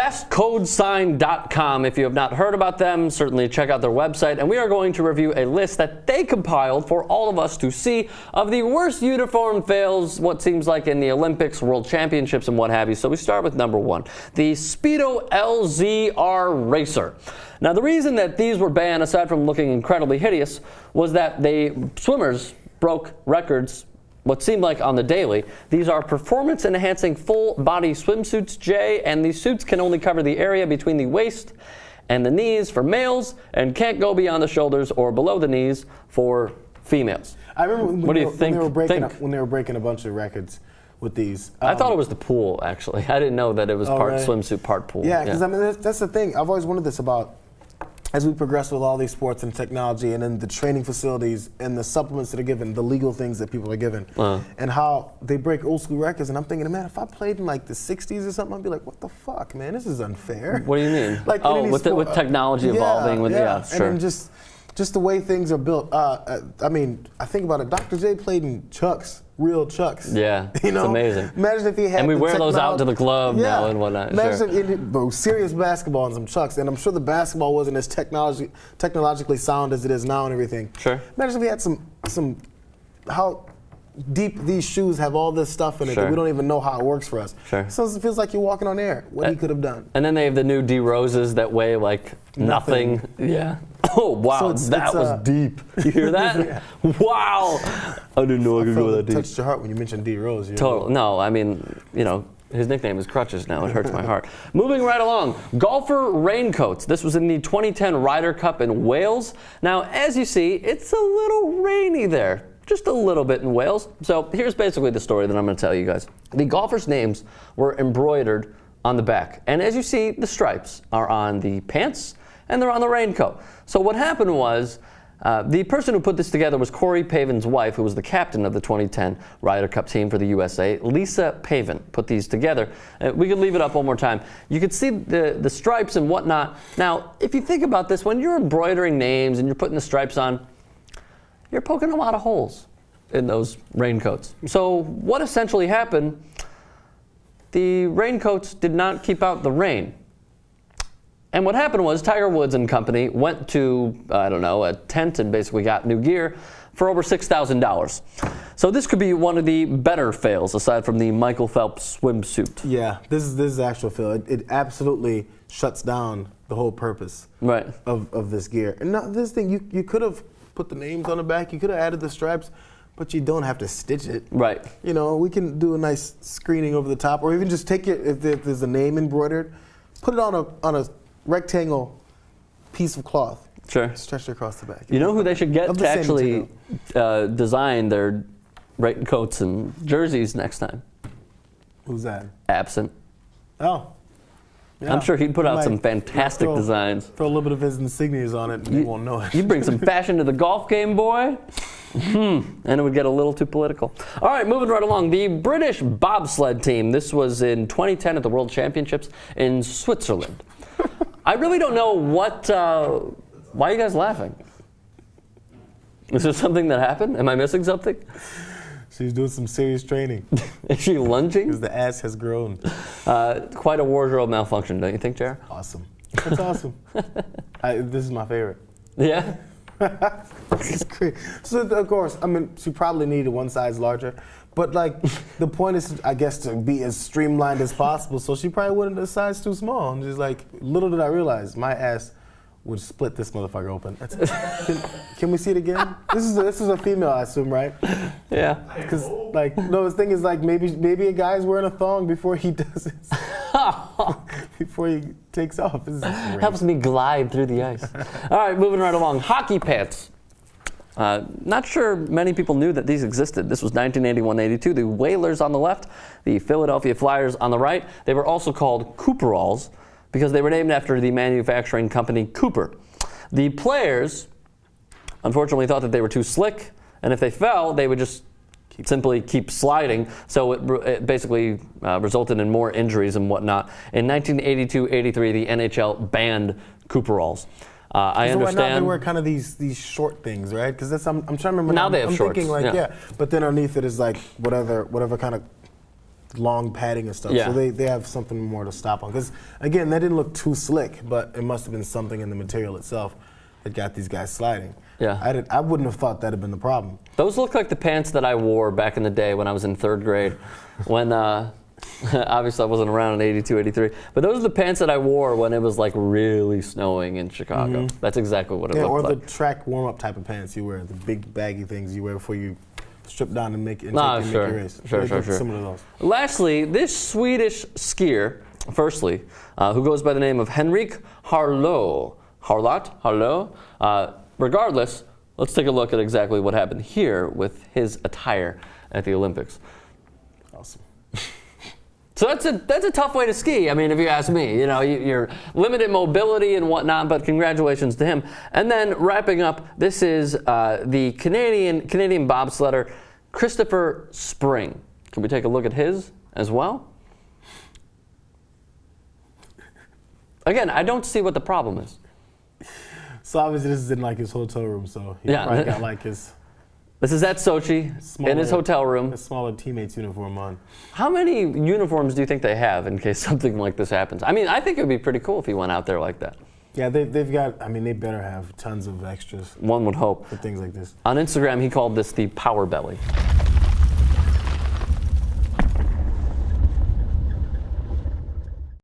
FastCodeSign.com. If you have not heard about them, certainly check out their website. And we are going to review a list that they compiled for all of us to see of the worst uniform fails, what seems like in the Olympics, World Championships, and what have you. So we start with number 1, the Speedo LZR Racer. Now, the reason that these were banned, aside from looking incredibly hideous, was that swimmers broke records what seemed like on the daily. These are performance-enhancing full-body swimsuits, Jay, and these suits can only cover the area between the waist and the knees for males and can't go beyond the shoulders or below the knees for females. I remember when, what do you think? When they were breaking a bunch of records with these. I thought it was the pool, actually. I didn't know that it was part swimsuit, part pool. Yeah, because I mean, that's the thing. I've always wondered this about, as we progress with all these sports and technology and then the training facilities and the supplements that are given, the legal things that people are given, and how they break old school records. And I'm thinking, man, if I played in like the 60s or something, I'd be like, what the fuck, man? This is unfair. What do you mean? Like, with technology evolving. Sure. And then just the way things are built. I mean, I think about it. Dr. J played in Chucks. Real Chucks. Yeah, you know? It's amazing. Imagine if he had. And we wear those out to the club now and whatnot. Imagine if serious basketball and some Chucks, and I'm sure the basketball wasn't as technologically sound as it is now and everything. Sure. Imagine if we had some how deep these shoes have all this stuff in it that we don't even know how it works for us. Sure. So it feels like you're walking on air. What he could have done. And then they have the new D Roses that weigh like nothing. Yeah. Oh wow, so that was deep. You hear that? Yeah. Wow. I didn't know I could go that deep. It touched your heart when you mentioned D Rose. Total. No, I mean, you know, his nickname is Crutches now. It hurts my heart. Moving right along, golfer raincoats. This was in the 2010 Ryder Cup in Wales. Now, as you see, it's a little rainy there. Just a little bit in Wales. So here's basically the story that I'm going to tell you guys. The golfers' names were embroidered on the back. And as you see, the stripes are on the pants and they're on the raincoat. So what happened was, the person who put this together was Corey Pavin's wife, who was the captain of the 2010 Ryder Cup team for the USA. Lisa Pavin put these together. We could leave it up one more time. You could see the stripes and whatnot. Now, if you think about this, when you're embroidering names and you're putting the stripes on, you're poking a lot of holes in those raincoats. So what essentially happened, the raincoats did not keep out the rain. And what happened was Tiger Woods and company went to, I don't know, a tent and basically got new gear for over $6,000. So this could be one of the better fails aside from the Michael Phelps swimsuit. Yeah, this is actual fail. It absolutely shuts down the whole purpose of this gear. And now this thing, you could have put the names on the back, you could have added the stripes, but you don't have to stitch it. Right. You know, we can do a nice screening over the top, or even just take it, if there's a name embroidered, put it on a rectangle piece of cloth. Sure. Stretched across the back. You know who they should get to actually design their raincoats and jerseys next time? Who's that? Absent. Oh. Yeah. I'm sure he'd put out some fantastic designs. Throw a little bit of his insignias on it and you won't know it. You bring some fashion to the golf game, boy. And it would get a little too political. All right, moving right along. The British bobsled team. This was in 2010 at the World Championships in Switzerland. I really don't know why are you guys laughing? Is there something that happened? Am I missing something? She's doing some serious training. Is she lunging? Because the ass has grown. Quite a wardrobe malfunction, don't you think, Jared? Awesome. That's awesome. This is my favorite. Yeah? It's great. So, of course, I mean, she probably needed one size larger. But, like, the point is, I guess, to be as streamlined as possible. So she probably went a size too small. And just like, little did I realize, my ass would split this motherfucker open. Can we see it again? This is a female, I assume, right? Yeah. Because, like, no, the thing is, like, maybe a guy's wearing a thong before he does this. Before he takes off. This is great. Helps me glide through the ice. All right, moving right along. Hockey pants. Not sure many people knew that these existed. This was 1981-82. The Whalers on the left, the Philadelphia Flyers on the right. They were also called Cooperalls because they were named after the manufacturing company Cooper. The players, unfortunately, thought that they were too slick, and if they fell, they would just simply keep sliding. So it basically resulted in more injuries and whatnot. In 1982-83, the NHL banned Cooperalls. I understand. Right now they wear kind of these short things, right? Because I'm trying to remember. Now they have I'm shorts. Thinking like, yeah, but then underneath it is like whatever kind of long padding and stuff. Yeah. So they have something more to stop on. Because, again, that didn't look too slick, but it must have been something in the material itself that got these guys sliding. Yeah. I wouldn't have thought that had been the problem. Those look like the pants that I wore back in the day when I was in 3rd grade. When, obviously I wasn't around in 82, 83. But those are the pants that I wore when it was like really snowing in Chicago. That's exactly what it looked or like. the track warm-up type of pants you wear, the big baggy things you wear before you strip down and make, and Ah, take sure. make your race. Sure, They sure, look sure. Similar to those. Lastly, this Swedish skier, firstly, who goes by the name of Henrik Harlaut. Regardless, let's take a look at exactly what happened here with his attire at the Olympics. Awesome. So that's a tough way to ski. I mean, if you ask me, you know, you're limited mobility and whatnot. But congratulations to him. And then wrapping up, this is the Canadian bobsledder Christopher Spring. Can we take a look at his as well? Again, I don't see what the problem is. So obviously this is in like his hotel room, so he probably got like his This is at Sochi in his hotel room. a smaller teammate's uniform on. How many uniforms do you think they have in case something like this happens? I mean, I think it would be pretty cool if he went out there like that. Yeah, they've got, I mean, they better have tons of extras One would hope. for things like this. On Instagram, he called this the Power Belly.